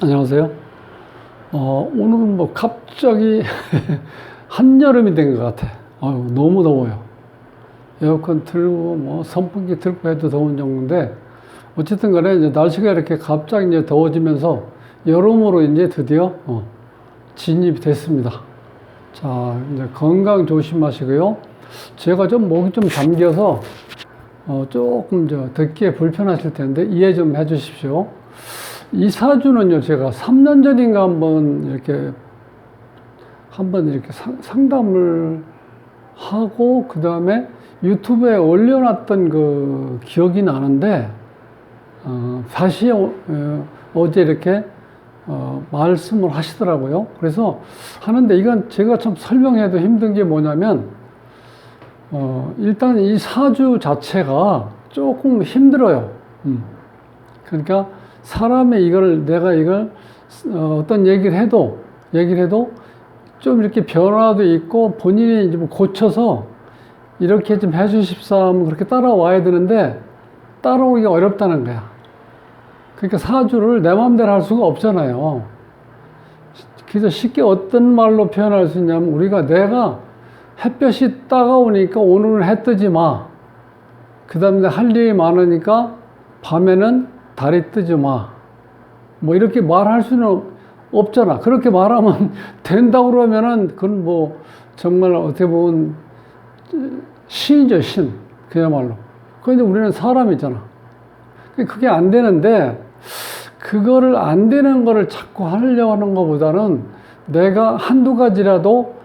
안녕하세요. 오늘은 뭐 갑자기 한여름이 된 것 같아. 너무 더워요. 에어컨 틀고 뭐 선풍기 틀고 해도 더운 정도인데, 어쨌든 간에 이제 날씨가 이렇게 갑자기 이제 더워지면서 여름으로 이제 드디어 진입이 됐습니다. 자, 이제 건강 조심하시고요. 제가 좀 목이 좀 잠겨서 조금 듣기에 불편하실 텐데 이해 좀 해주십시오. 이 사주는요, 제가 3년 전인가 한번 이렇게 상담을 하고, 그 다음에 유튜브에 올려놨던 그 기억이 나는데, 다시 어제 이렇게 말씀을 하시더라고요. 그래서 하는데, 이건 제가 참 설명해도 힘든 게 뭐냐면, 일단 이 사주 자체가 조금 힘들어요. 그러니까 사람의 내가 이걸 어떤 얘기를 해도 좀 이렇게 변화도 있고, 본인이 이제 뭐 고쳐서 이렇게 좀 해주십사 하면 그렇게 따라와야 되는데, 따라오기가 어렵다는 거야. 그러니까 사주를 내 마음대로 할 수가 없잖아요. 그래서 쉽게 어떤 말로 표현할 수 있냐면, 내가 햇볕이 따가우니까 오늘은 해 뜨지 마. 그 다음에 할 일이 많으니까 밤에는 달이 뜨지 마. 뭐 이렇게 말할 수는 없잖아. 그렇게 말하면 된다고 그러면은 그건 뭐 정말 어떻게 보면 신이죠, 신. 그야말로. 그런데 우리는 사람이잖아. 그게 안 되는데, 그거를 안 되는 거를 자꾸 하려고 하는 것보다는 내가 한두 가지라도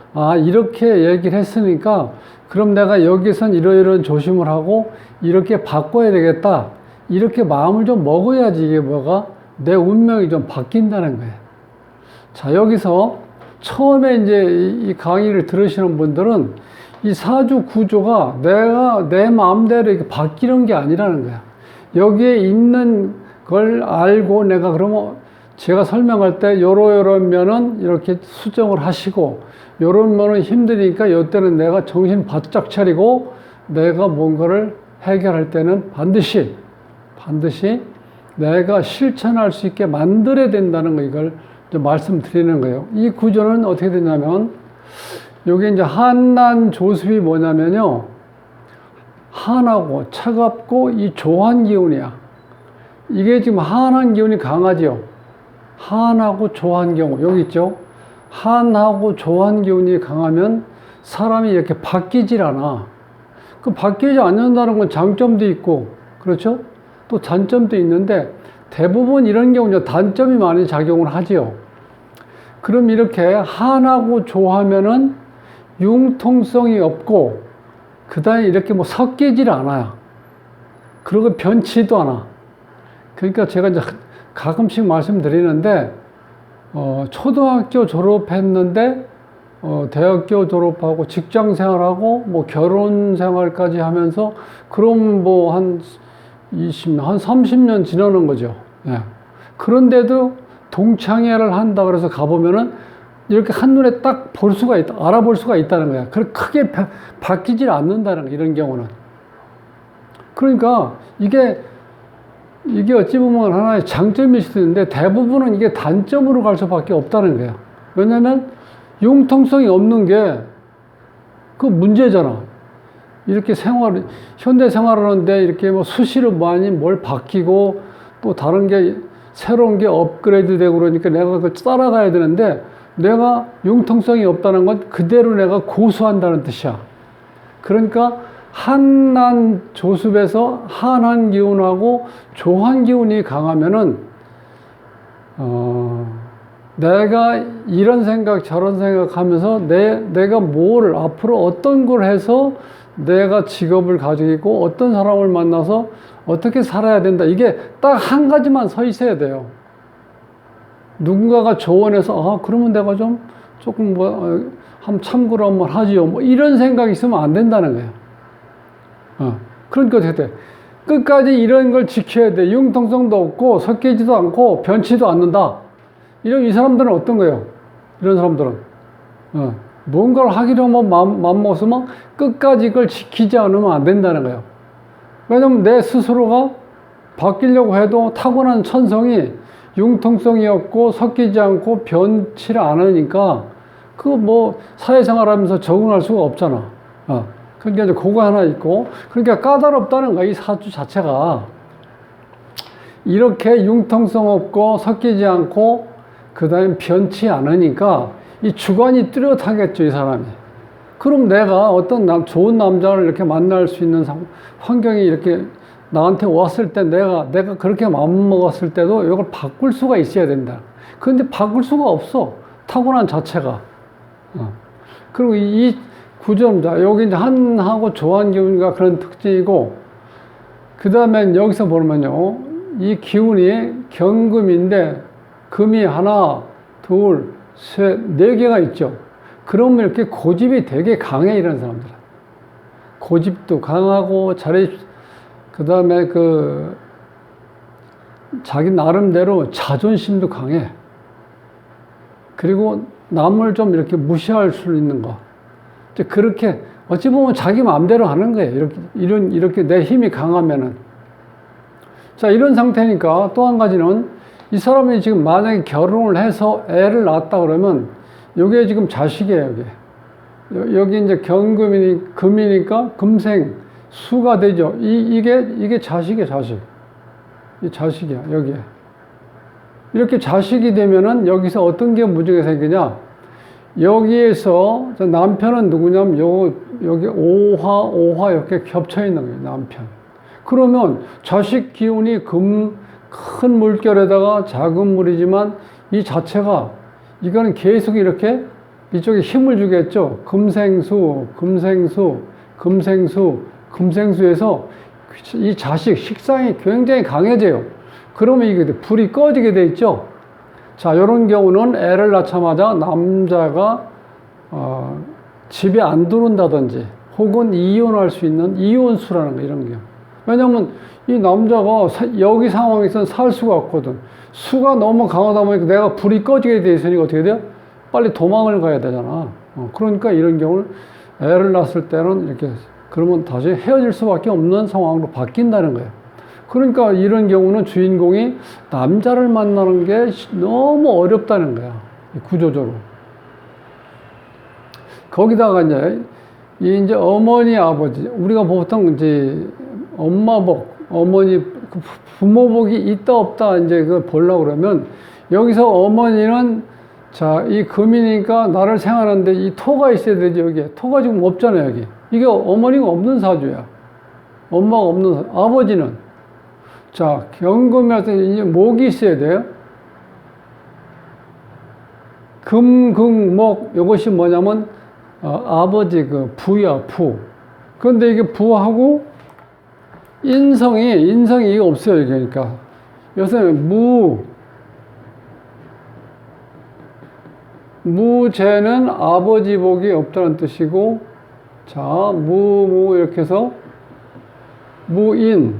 이렇게 얘기를 했으니까 그럼 내가 여기선 이러이러한 조심을 하고 이렇게 바꿔야 되겠다. 이렇게 마음을 좀 먹어야지 이게 내 운명이 좀 바뀐다는 거예요. 자, 여기서 처음에 이제 이 강의를 들으시는 분들은 이 사주 구조가 내 마음대로 이렇게 바뀌는 게 아니라는 거야. 여기에 있는 걸 알고 내가 그러면 제가 설명할 때 요런 면은 이렇게 수정을 하시고, 요런 면은 힘드니까 이때는 내가 정신 바짝 차리고 내가 뭔가를 해결할 때는 반드시 내가 실천할 수 있게 만들어야 된다는 거, 이걸 좀 말씀드리는 거예요. 이 구조는 어떻게 되냐면, 요게 이제 한난 조습이 뭐냐면요, 한하고 차갑고 이 조한 기운이야. 이게 지금 한한 기운이 강하죠. 한하고 조한 기운, 여기 있죠. 한하고 조한 기운이 강하면 사람이 이렇게 바뀌질 않아. 그 바뀌지 않는다는 건 장점도 있고, 그렇죠? 또 단점도 있는데, 대부분 이런 경우는 단점이 많이 작용을 하지요. 그럼 이렇게 한하고 조하면은 융통성이 없고, 그 다음에 이렇게 뭐 섞이질 않아요. 그리고 변치도 않아. 그러니까 제가 이제 가끔씩 말씀드리는데, 초등학교 졸업했는데, 대학교 졸업하고 직장 생활하고 뭐 결혼 생활까지 하면서, 그럼 뭐 한 30년 지나는 거죠. 예. 그런데도 동창회를 한다 그래서 가보면은 이렇게 한눈에 딱 볼 수가 있다, 알아볼 수가 있다는 거야. 크게 바뀌질 않는다는 거야, 이런 경우는. 그러니까 이게 어찌 보면 하나의 장점일 수도 있는데, 대부분은 이게 단점으로 갈 수밖에 없다는 거야. 왜냐면 융통성이 없는 게 그 문제잖아. 이렇게 현대 생활을 하는데 이렇게 뭐 수시로 많이 뭘 바뀌고 또 다른 게 새로운 게 업그레이드 되고 그러니까 내가 그걸 따라가야 되는데, 내가 융통성이 없다는 건 그대로 내가 고수한다는 뜻이야. 그러니까 한난 조습에서 한한 기운하고 조한 기운이 강하면은, 내가 이런 생각 저런 생각 하면서 내가 앞으로 어떤 걸 해서 내가 직업을 가지고 있고 어떤 사람을 만나서 어떻게 살아야 된다, 이게 딱 한 가지만 서 있어야 돼요. 누군가가 조언해서 그러면 내가 조금 한번 참고로 한번 하지요, 뭐 이런 생각이 있으면 안 된다는 거예요. 그러니까 어떻게 돼? 끝까지 이런 걸 지켜야 돼. 융통성도 없고 섞이지도 않고 변치도 않는다. 이 사람들은 어떤 거예요? 이런 사람들은 뭔가를 하기로 마음먹었으면 끝까지 그걸 지키지 않으면 안 된다는 거예요. 왜냐면 내 스스로가 바뀌려고 해도 타고난 천성이 융통성이 없고 섞이지 않고 변치를 않으니까 그 뭐 사회생활하면서 적응할 수가 없잖아. 그러니까 이제 그거 하나 있고, 그러니까 까다롭다는 거야, 이 사주 자체가. 이렇게 융통성 없고 섞이지 않고 그다음에 변치 않으니까 이 주관이 뚜렷하겠죠, 이 사람이. 그럼 내가 어떤 좋은 남자를 이렇게 만날 수 있는 환경이 이렇게 나한테 왔을 때 내가 그렇게 마음먹었을 때도 이걸 바꿀 수가 있어야 된다. 그런데 바꿀 수가 없어. 타고난 자체가. 그리고 이 구점자, 여기 이제 한하고 조한기운과 그런 특징이고, 그 다음에 여기서 보면요, 이 기운이 경금인데, 금이 하나, 둘, 셋, 네 개가 있죠. 그러면 이렇게 고집이 되게 강해, 이런 사람들은. 고집도 강하고, 그 다음에 자기 나름대로 자존심도 강해. 그리고 남을 좀 이렇게 무시할 수 있는 거. 그렇게, 어찌 보면 자기 마음대로 하는 거예요. 이렇게 내 힘이 강하면은. 자, 이런 상태니까 또 한 가지는 이 사람이 지금 만약에 결혼을 해서 애를 낳았다 그러면 이게 지금 자식이에요, 이게. 여기 이제 금이니까 금생, 수가 되죠. 이게 자식이에요, 자식. 이 자식이야, 여기에. 이렇게 자식이 되면은 여기서 어떤 게 문제가 생기냐. 여기에서 남편은 누구냐면 여기 오화 이렇게 겹쳐 있는 거예요, 남편. 그러면 자식 기운이 큰 물결에다가 작은 물이지만 이 자체가 이거는 계속 이렇게 이쪽에 힘을 주겠죠. 금생수에서 이 자식 식상이 굉장히 강해져요. 그러면 이게 불이 꺼지게 돼 있죠. 자, 이런 경우는 애를 낳자마자 남자가 집에 안 들어온다든지 혹은 이혼할 수 있는 이혼수라는 거, 이런 경우. 왜냐면 이 남자가 여기 상황에서는 살 수가 없거든. 수가 너무 강하다 보니까 내가 불이 꺼지게 돼 있으니까 어떻게 돼요? 빨리 도망을 가야 되잖아. 그러니까 이런 경우를 애를 낳았을 때는 이렇게, 그러면 다시 헤어질 수밖에 없는 상황으로 바뀐다는 거예요. 그러니까 이런 경우는 주인공이 남자를 만나는 게 너무 어렵다는 거야, 구조적으로. 거기다가 이제 어머니, 아버지, 우리가 보통 이제 엄마복, 어머니, 부모복이 있다 없다 이제 그걸 보려고 그러면 여기서 어머니는 자, 이 금이니까 나를 생활하는데 이 토가 있어야 되지, 여기에. 토가 지금 없잖아요, 여기. 이게 어머니가 없는 사주야. 엄마가 없는 사주. 아버지는. 자, 경금에서 이제 목이 있어야 돼요. 목, 이것이 뭐냐면, 아버지 부야, 부. 그런데 이게 부하고, 인성이 이게 없어요, 그러니까. 요새는 무재는 아버지 복이 없다는 뜻이고, 자, 이렇게 해서, 무인.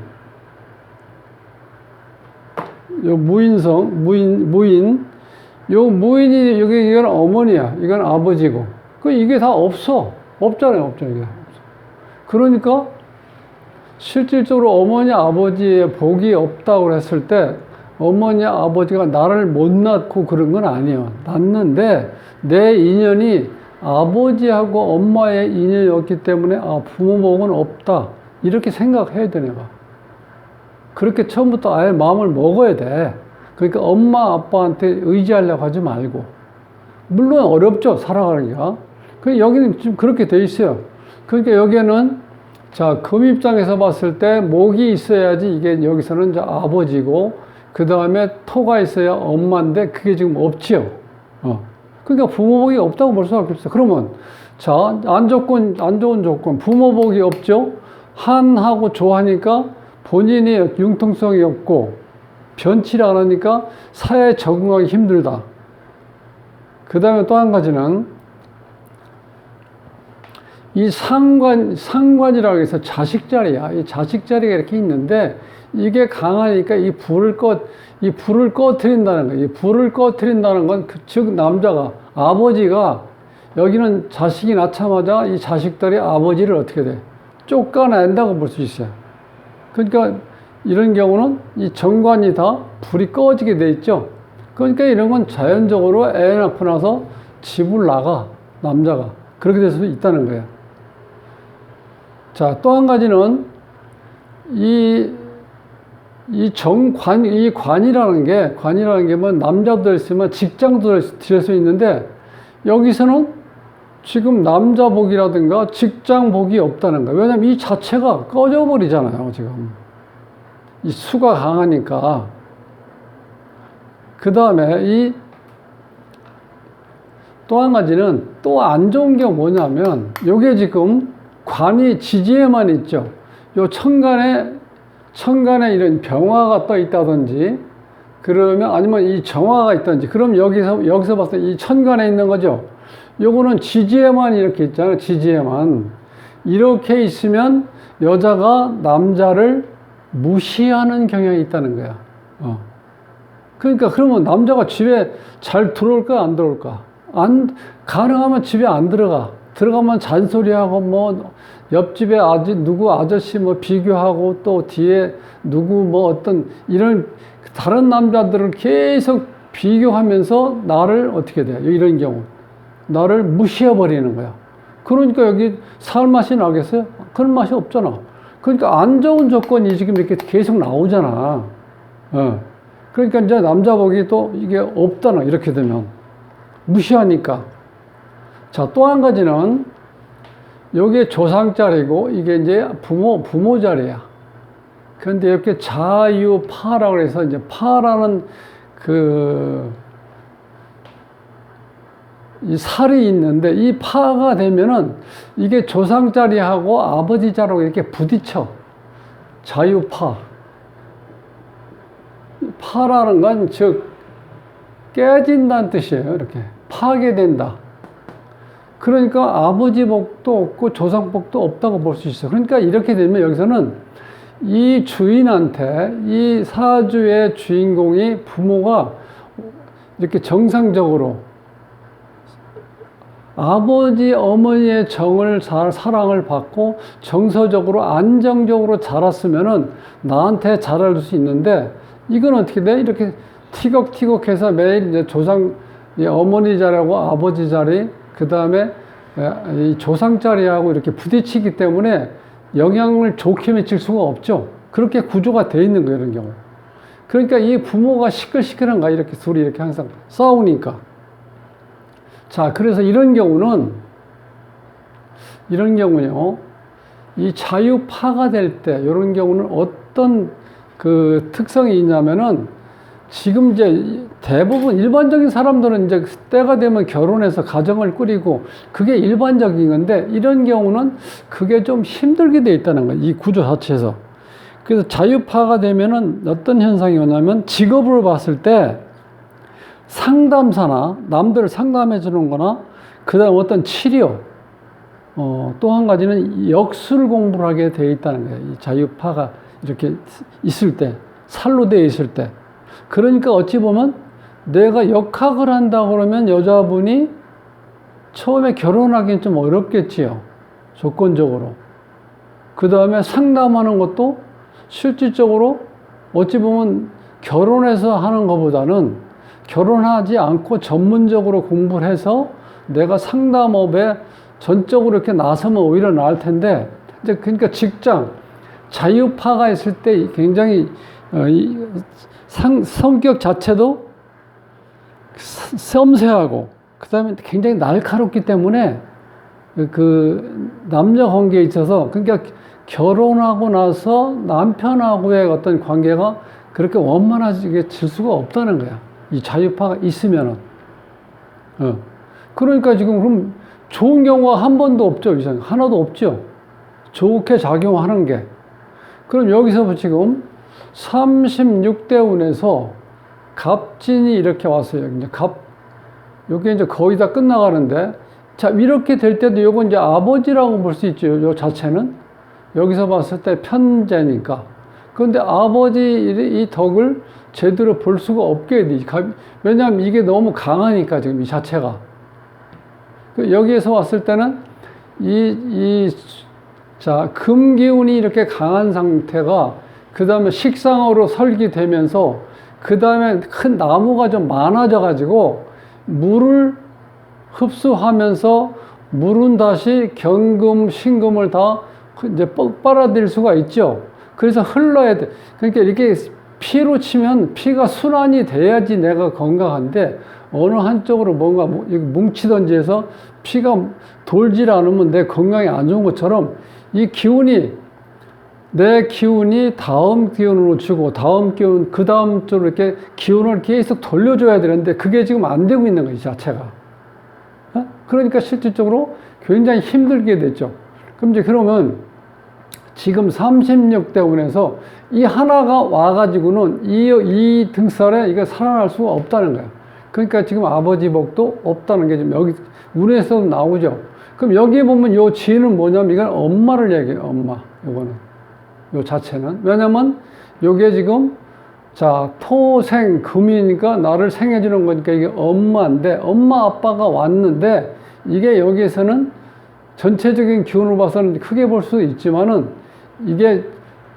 요 무인. 요 무인이, 이건 어머니야. 이건 아버지고. 이게 다 없어. 없잖아요, 이게. 그러니까, 실질적으로 어머니, 아버지의 복이 없다고 했을 때, 어머니, 아버지가 나를 못 낳고 그런 건 아니에요. 낳는데, 내 인연이 아버지하고 엄마의 인연이었기 때문에, 부모 복은 없다. 이렇게 생각해야 돼, 내가. 그렇게 처음부터 아예 마음을 먹어야 돼. 그러니까 엄마, 아빠한테 의지하려고 하지 말고. 물론 어렵죠, 살아가기가. 여기는 지금 그렇게 돼 있어요. 그러니까 여기에는, 자, 금 입장에서 봤을 때 목이 있어야지 이게 여기서는 이제 아버지고, 그 다음에 토가 있어야 엄마인데 그게 지금 없지요. 그러니까 부모복이 없다고 볼 수밖에 없어요. 그러면, 자, 안 좋은 조건. 부모복이 없죠? 한하고 조하니까 본인이 융통성이 없고 변치를 않으니까 사회에 적응하기 힘들다. 그 다음에 또 한 가지는 이 상관이라고 해서 자식 자리야. 이 자식 자리가 이렇게 있는데 이게 강하니까 이 불을 꺼트린다는 거예요. 이 불을 꺼트린다는 건 즉 남자가, 아버지가, 여기는 자식이 낳자마자 이 자식들이 아버지를 어떻게 돼? 쫓아낸다고 볼 수 있어요. 그러니까 이런 경우는 이 정관이 다 불이 꺼지게 돼 있죠. 그러니까 이런 건 자연적으로 애 낳고 나서 집을 나가, 남자가. 그렇게 될 수도 있다는 거예요. 자, 또 한 가지는 이 관이라는 게 뭐 남자도 될 수 있으면 직장도 될 수 있는데 여기서는 지금 남자 복이라든가 직장 복이 없다는 거예요. 왜냐면 이 자체가 꺼져버리잖아요, 지금. 이 수가 강하니까. 그 다음에 또 한 가지는 또 안 좋은 게 뭐냐면 요게 지금 관이 지지에만 있죠. 요 천간에 이런 병화가 떠 있다든지 그러면 아니면 이 정화가 있든지 그럼 여기서 봤을 때 이 천간에 있는 거죠. 요거는 지지에만 이렇게 있잖아요. 지지에만. 이렇게 있으면 여자가 남자를 무시하는 경향이 있다는 거야. 그러니까 그러면 남자가 집에 잘 들어올까 안 들어올까? 가능하면 집에 안 들어가. 들어가면 잔소리하고 뭐 옆집에 누구 아저씨 뭐 비교하고 또 뒤에 누구 뭐 어떤 이런 다른 남자들을 계속 비교하면서 나를 어떻게 돼? 이런 경우. 나를 무시해버리는 거야. 그러니까 여기 살 맛이 나겠어요? 그런 맛이 없잖아. 그러니까 안 좋은 조건이 지금 이렇게 계속 나오잖아. 그러니까 이제 남자 복이 또 이게 없다나, 이렇게 되면. 무시하니까. 자, 또 한 가지는 요게 조상 자리고 이게 이제 부모 자리야. 그런데 이렇게 자유파라고 해서 이제 파라는 이 살이 있는데 이 파가 되면은 이게 조상 자리하고 아버지 자리하고 이렇게 부딪혀. 자유파. 파라는 건 즉 깨진다는 뜻이에요. 이렇게 파괴된다. 그러니까 아버지 복도 없고 조상 복도 없다고 볼 수 있어요. 그러니까 이렇게 되면 여기서는 이 주인한테 이 사주의 주인공이 부모가 이렇게 정상적으로 아버지 어머니의 사랑을 받고 정서적으로 안정적으로 자랐으면은 나한테 잘할 수 있는데 이건 어떻게 돼? 이렇게 티격태격해서 매일 이제 어머니 자리하고 아버지 자리, 그 다음에 이 조상 자리하고 이렇게 부딪히기 때문에 영향을 좋게 미칠 수가 없죠. 그렇게 구조가 돼 있는 거예요, 이런 경우. 그러니까 이 부모가 시끌시끌한가, 이렇게 둘이 이렇게 항상 싸우니까. 자, 그래서 이런 경우는요, 이 자유파가 될 때, 이런 경우는 어떤 특성이 있냐면은, 지금 이제 대부분 일반적인 사람들은 이제 때가 되면 결혼해서 가정을 꾸리고, 그게 일반적인 건데, 이런 경우는 그게 좀 힘들게 돼 있다는 거예요, 이 구조 자체에서. 그래서 자유파가 되면은 어떤 현상이 오냐면, 직업으로 봤을 때, 상담사나 남들을 상담해 주는 거나 그 다음 어떤 치료, 또 한 가지는 역술 공부를 하게 되어 있다는 거예요. 이 자유파가 이렇게 있을 때, 살로 되어 있을 때. 그러니까 어찌 보면 내가 역학을 한다 그러면 여자분이 처음에 결혼하기는 좀 어렵겠지요. 조건적으로. 그 다음에 상담하는 것도 실질적으로 어찌 보면 결혼해서 하는 것보다는 결혼하지 않고 전문적으로 공부를 해서 내가 상담업에 전적으로 이렇게 나서면 오히려 나을 텐데, 이제 그러니까 직장, 자유파가 있을 때 굉장히, 성격 자체도 섬세하고, 그 다음에 굉장히 날카롭기 때문에 남녀 관계에 있어서, 그러니까 결혼하고 나서 남편하고의 어떤 관계가 그렇게 원만해질 수가 없다는 거야. 이 자유파가 있으면은. 그러니까 지금 그럼 좋은 경우가 한 번도 없죠. 이상 하나도 없죠. 좋게 작용하는 게. 그럼 여기서 지금 36대 운에서 갑진이 이렇게 왔어요. 이제 요게 이제 거의 다 끝나가는데, 자, 이렇게 될 때도 요건 이제 아버지라고 볼 수 있죠. 요 자체는. 여기서 봤을 때 편재니까. 그런데 아버지 이 덕을 제대로 볼 수가 없게 돼. 왜냐하면 이게 너무 강하니까, 지금 이 자체가. 여기에서 왔을 때는 금기운이 이렇게 강한 상태가 그 다음에 식상으로 설기되면서 그 다음에 큰 나무가 좀 많아져 가지고 물을 흡수하면서 물은 다시 경금, 신금을 다 이제 빨아들일 수가 있죠. 그래서 흘러야 돼. 그러니까 이렇게 피로 치면 피가 순환이 돼야지 내가 건강한데 어느 한쪽으로 뭔가 뭉치든지 해서 피가 돌질 않으면 내 건강에 안 좋은 것처럼 이 기운이 내 기운이 다음 기운으로 주고 다음 기운 그 다음 쪽으로 이렇게 기운을 계속 돌려줘야 되는데 그게 지금 안 되고 있는 거예요, 이 자체가. 그러니까 실질적으로 굉장히 힘들게 됐죠. 그럼 이제 그러면 지금 36대운에서 이 하나가 와가지고는 이 등살에 이거 살아날 수가 없다는 거예요. 그러니까 지금 아버지 복도 없다는 게 지금 여기 운에서도 나오죠. 그럼 여기에 보면 요 지는 뭐냐면 이건 엄마를 얘기해요. 엄마. 요거는. 요 자체는. 왜냐면 요게 지금 자, 토생 금이니까 나를 생해주는 거니까 이게 엄마인데 엄마 아빠가 왔는데 이게 여기에서는 전체적인 기운을 봐서는 크게 볼 수도 있지만은 이게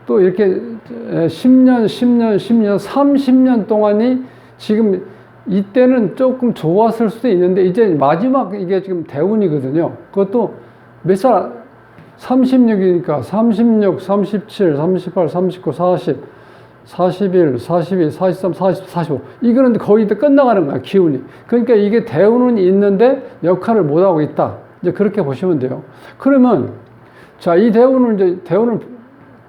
또 이렇게 10년, 30년 동안이 지금 이때는 조금 좋았을 수도 있는데 이제 마지막 이게 지금 대운이거든요. 그것도 몇 살? 36이니까 36, 37, 38, 39, 40, 41, 42, 43, 40, 45 이거는 거의 다 끝나가는 거야, 기운이. 그러니까 이게 대운은 있는데 역할을 못하고 있다. 이제 그렇게 보시면 돼요. 그러면 자, 이 대운을 이제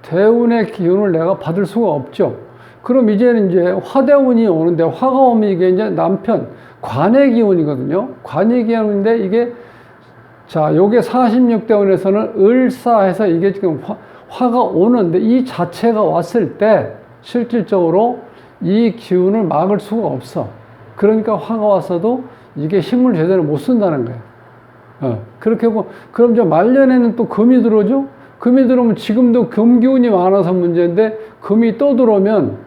대운의 기운을 내가 받을 수가 없죠. 그럼 이제는 이제 화대운이 오는데 화가 오면 이게 이제 남편 관의 기운이거든요. 관의 기운인데 이게 자, 요게 46대운에서는 을사해서 이게 지금 화가 오는데 이 자체가 왔을 때 실질적으로 이 기운을 막을 수가 없어. 그러니까 화가 왔어도 이게 힘을 제대로 못 쓴다는 거예요. 그렇게 하고, 그럼 저 말년에는 또 금이 들어오죠? 금이 들어오면 지금도 금기운이 많아서 문제인데, 금이 또 들어오면,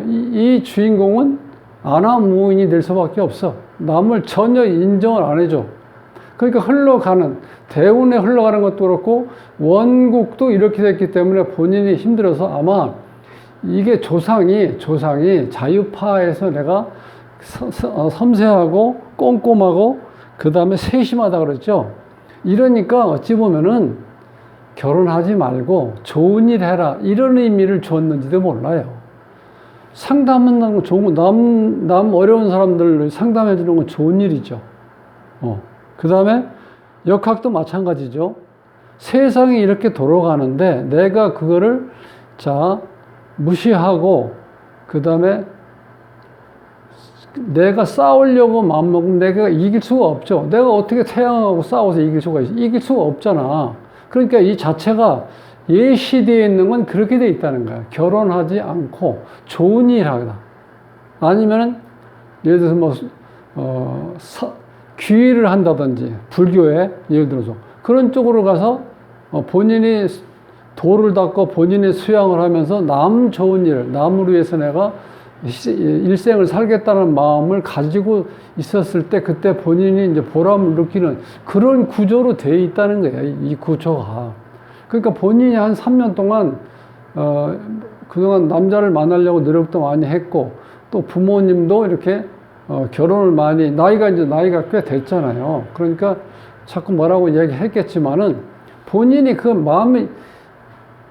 이 주인공은 안하무인이 될 수밖에 없어. 남을 전혀 인정을 안 해줘. 그러니까 흘러가는, 대운에 흘러가는 것도 그렇고, 원국도 이렇게 됐기 때문에 본인이 힘들어서 아마 이게 조상이 자유파에서 내가 섬세하고 꼼꼼하고 그 다음에 세심하다 그랬죠. 이러니까 어찌 보면은 결혼하지 말고 좋은 일 해라 이런 의미를 줬는지도 몰라요. 상담한다는 건 좋은 거, 남 어려운 사람들 상담해 주는 건 좋은 일이죠. 그 다음에 역학도 마찬가지죠. 세상이 이렇게 돌아가는데 내가 그거를 무시하고 그 다음에 내가 싸우려고 마음먹으면 내가 이길 수가 없죠. 내가 어떻게 태양하고 싸워서 이길 수가 있어? 이길 수가 없잖아. 그러니까 이 자체가 예시되어 있는 건 그렇게 돼 있다는 거야. 결혼하지 않고 좋은 일 하다. 아니면은 예를 들어서 귀의를 한다든지 불교에 예를 들어서 그런 쪽으로 가서 본인이 도를 닦고 본인의 수양을 하면서 남 좋은 일, 남을 위해서 내가 일생을 살겠다는 마음을 가지고 있었을 때 그때 본인이 이제 보람을 느끼는 그런 구조로 되어 있다는 거예요. 이 구조가. 그러니까 본인이 한 3년 동안 그동안 남자를 만나려고 노력도 많이 했고 또 부모님도 이렇게 결혼을 많이 나이가 꽤 됐잖아요. 그러니까 자꾸 뭐라고 얘기했겠지만은 본인이 그 마음이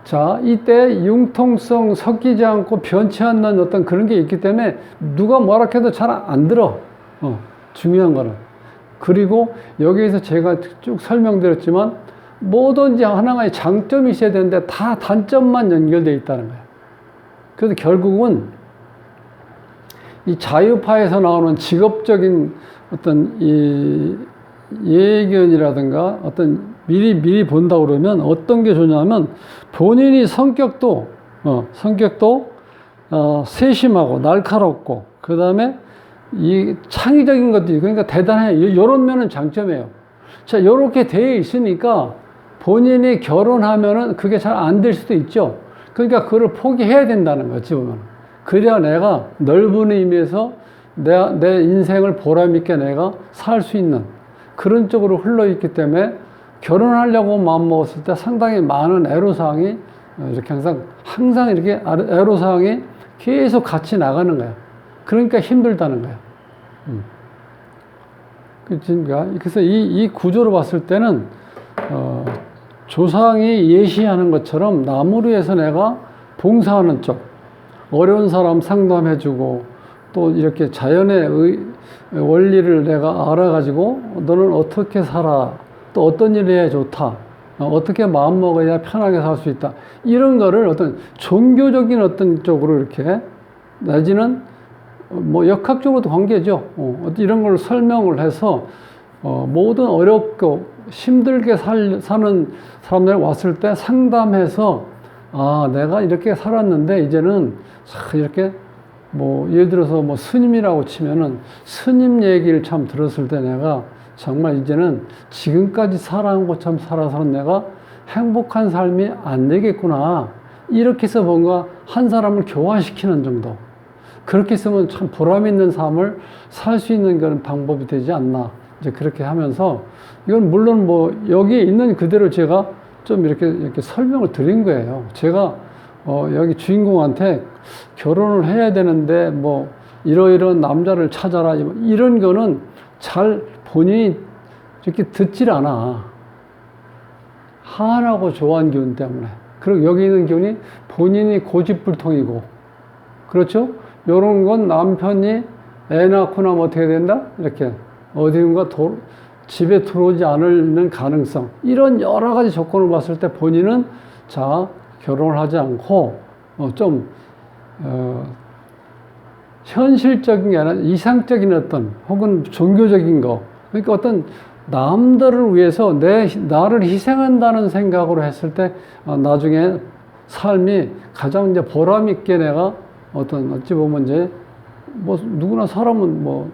자, 이때 융통성 섞이지 않고 변치 않는 어떤 그런 게 있기 때문에 누가 뭐라 해도 잘 안 들어. 중요한 거는. 그리고 여기에서 제가 쭉 설명드렸지만 뭐든지 하나의 장점이 있어야 되는데 다 단점만 연결되어 있다는 거예요. 그래서 결국은 이 자유파에서 나오는 직업적인 어떤 이 예견이라든가 어떤 미리 본다 그러면 어떤 게 좋냐면 본인이 성격도 세심하고 날카롭고 그 다음에 이 창의적인 것들이 그러니까 대단해요. 이런 면은 장점이에요. 자, 이렇게 되어 있으니까 본인이 결혼하면은 그게 잘 안 될 수도 있죠. 그러니까 그걸 포기해야 된다는 거지 보면. 그래야 내가 넓은 의미에서 내 인생을 보람있게 내가 살 수 있는 그런 쪽으로 흘러있기 때문에 결혼하려고 마음먹었을 때 상당히 많은 애로사항이 이렇게 항상 이렇게 애로사항이 계속 같이 나가는 거야. 그러니까 힘들다는 거야. 그러니까 그래서 이 구조로 봤을 때는 조상이 예시하는 것처럼 나무를 위해서 내가 봉사하는 쪽, 어려운 사람 상담해주고 또 이렇게 자연의 원리를 내가 알아가지고 너는 어떻게 살아, 또 어떤 일을 해야 좋다, 어떻게 마음 먹어야 편하게 살 수 있다, 이런 거를 어떤 종교적인 어떤 쪽으로 이렇게 내지는 뭐 역학적으로도 관계죠. 이런 걸 설명을 해서 모든 어렵고 힘들게 사는 사람들 왔을 때 상담해서 아, 내가 이렇게 살았는데 이제는 이렇게 뭐 예를 들어서 뭐 스님이라고 치면은 스님 얘기를 참 들었을 때 내가 정말 이제는 지금까지 살아온 것처럼 살아서는 내가 행복한 삶이 안 되겠구나. 이렇게 해서 뭔가 한 사람을 교화시키는 정도. 그렇게 쓰면 참 보람 있는 삶을 살 수 있는 그런 방법이 되지 않나. 이제 그렇게 하면서 이건 물론 뭐 여기에 있는 그대로 제가 좀 이렇게 설명을 드린 거예요. 제가 여기 주인공한테 결혼을 해야 되는데 뭐 이러이러한 남자를 찾아라 이런 거는 잘 본인이 이렇게 듣질 않아. 한하고 조한 기운 때문에. 그리고 여기 있는 기운이 본인이 고집불통이고, 그렇죠? 요런 건 남편이 애 낳고 나면 어떻게 된다? 이렇게 어디든가 집에 들어오지 않는 가능성, 이런 여러 가지 조건을 봤을 때 본인은 자, 결혼을 하지 않고 현실적인 게 아니라 이상적인 어떤 혹은 종교적인 거, 그러니까 어떤 남들을 위해서 나를 희생한다는 생각으로 했을 때 나중에 삶이 가장 이제 보람 있게 내가 어찌 보면 이제 뭐 누구나 사람은 뭐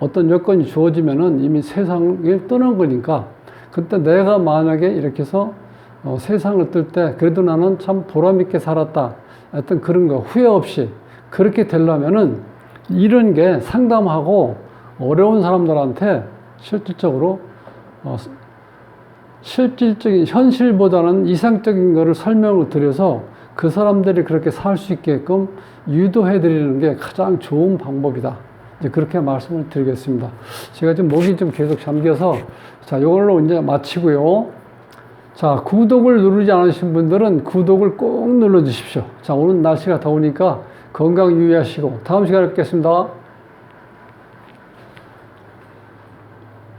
어떤 여건이 주어지면은 이미 세상을 떠난 거니까, 그때 내가 만약에 이렇게 해서 세상을 뜰 때 그래도 나는 참 보람 있게 살았다, 어떤 그런 거 후회 없이 그렇게 되려면은 이런 게 상담하고 어려운 사람들한테 실질적으로 실질적인 현실보다는 이상적인 거를 설명을 드려서 그 사람들이 그렇게 살 수 있게끔 유도해 드리는 게 가장 좋은 방법이다. 이제 그렇게 말씀을 드리겠습니다. 제가 지금 목이 좀 계속 잠겨서 자, 이걸로 이제 마치고요. 자, 구독을 누르지 않으신 분들은 구독을 꼭 눌러 주십시오. 자, 오늘 날씨가 더우니까 건강 유의하시고 다음 시간에 뵙겠습니다.